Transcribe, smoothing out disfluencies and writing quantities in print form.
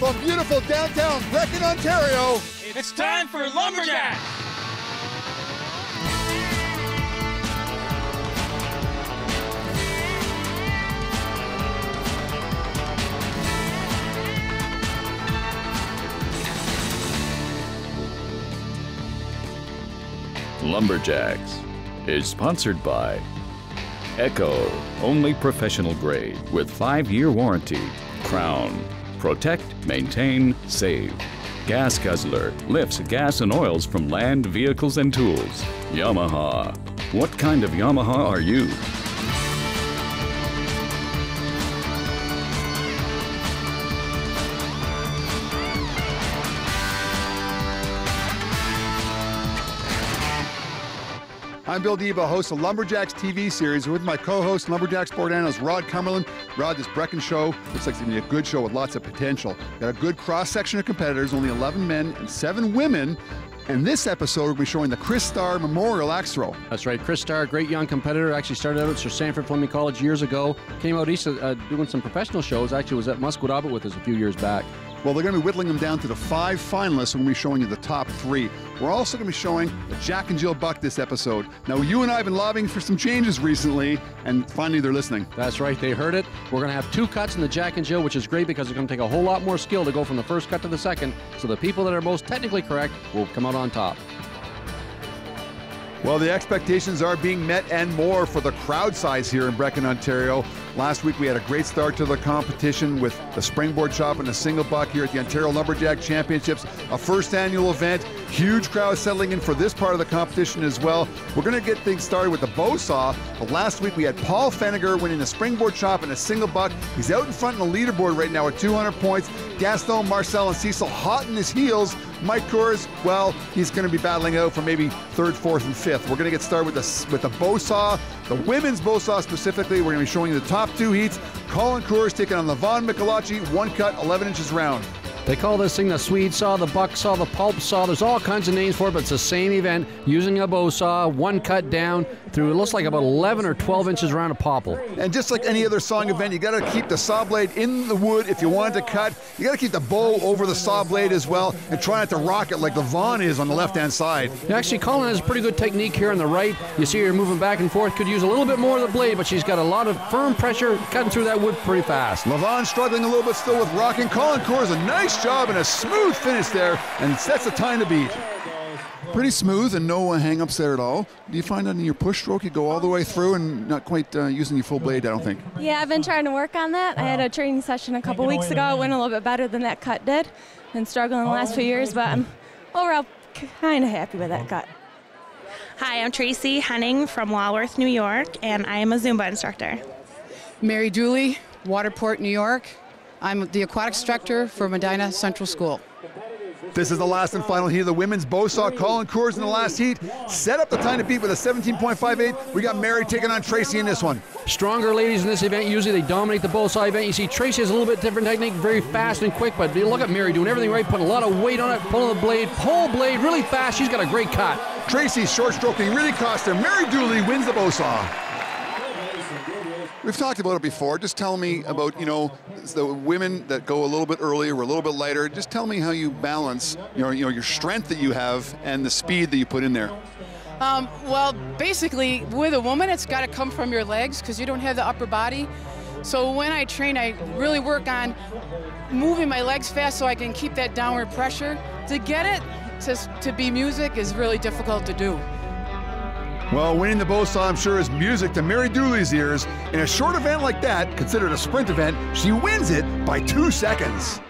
from beautiful downtown Brecon, Ontario. It's time for Lumberjack! Lumberjacks is sponsored by Echo, only professional grade with 5-year warranty. Crown, protect, maintain, save. Gas Guzzler lifts gas and oils from land, vehicles, and tools. Yamaha, what kind of Yamaha are you? I'm Bill Deba, host of Lumberjacks TV series, with my co-host, Lumberjack Sport analyst Rod Cumberland. Rod, this Brecon show looks like it's going to be a good show with lots of potential. Got a good cross-section of competitors, only 11 men and 7 women. And this episode, we'll be showing the Chris Starr Memorial Axe Throw. That's right, Chris Starr, great young competitor. Actually started out at Sir Sanford Fleming College years ago. Came out east doing some professional shows. Actually was at Musquodoboit with us a few years back. Well, they're going to be whittling them down to the 5 finalists. We're going to be showing you the top 3. We're also going to be showing the Jack and Jill Buck this episode. Now, you and I have been lobbying for some changes recently, and finally they're listening. That's right, they heard it. We're going to have 2 cuts in the Jack and Jill, which is great because it's going to take a whole lot more skill to go from the first cut to the second, so the people that are most technically correct will come out on top. Well, the expectations are being met and more for the crowd size here in Brecon, Ontario. Last week we had a great start to the competition with the springboard chop and the single buck here at the Ontario Lumberjack Championships, a first annual event. Huge crowd settling in for this part of the competition as well. We're going to get things started with the bow saw. But last week we had Paul Feniger winning a springboard chop and a single buck. He's out in front in the leaderboard right now at 200 points. Gaston, Marcel, and Cecil hot in his heels. Mike Coors, well, he's going to be battling out for maybe 3rd, 4th, and 5th. We're going to get started with the bow saw, the women's bow saw specifically. We're going to be showing you the top 2 heats. Colin Coors taking on Levon Michelacci, 1 cut, 11 inches round. They call this thing the Swede saw, the buck saw, the pulp saw. There's all kinds of names for it, but it's the same event, using a bow saw, 1 cut down through, it looks like about 11 or 12 inches around a popple. And just like any other sawing event, you got to keep the saw blade in the wood if you want it to cut. You got to keep the bow over the saw blade as well, and try not to rock it like Levon is on the left-hand side. Actually, Colin has a pretty good technique here on the right. You see her moving back and forth, could use a little bit more of the blade, but she's got a lot of firm pressure cutting through that wood pretty fast. Levon struggling a little bit still with rocking. Colin Coors, a nice job and a smooth finish there, and sets the time to beat. Pretty smooth and no hang-ups there at all. Do you find that in your push stroke you go all the way through and not quite using your full blade, I don't think? Yeah, I've been trying to work on that. I had a training session a couple weeks ago. It went a little bit better than that cut did. Been struggling the last few years, but I'm overall kind of happy with that cut. Hi, I'm Tracy Henning from Walworth, New York, and I am a Zumba instructor. Mary Dooley, Waterport, New York. I'm the aquatics instructor for Medina Central School. This is the last and final heat of the women's bow saw. Colin Coors in the last heat set up the time to beat with a 17.58. We got Mary taking on Tracy in this one. Stronger ladies in this event, usually they dominate the bow saw event. You see Tracy has a little bit different technique, very fast and quick, but look at Mary doing everything right, putting a lot of weight on it, pulling the blade, pull blade really fast. She's got a great cut. Tracy's short stroking really cost her. Mary Dooley wins the bow saw. We've talked about it before. Just tell me about, the women that go a little bit earlier or a little bit lighter. Just tell me how you balance, your strength that you have and the speed that you put in there. Well, basically, with a woman, it's got to come from your legs because you don't have the upper body. So when I train, I really work on moving my legs fast so I can keep that downward pressure. To get it to be music is really difficult to do. Well, winning the bow saw, I'm sure, is music to Mary Dooley's ears. In a short event like that, considered a sprint event, she wins it by 2 seconds.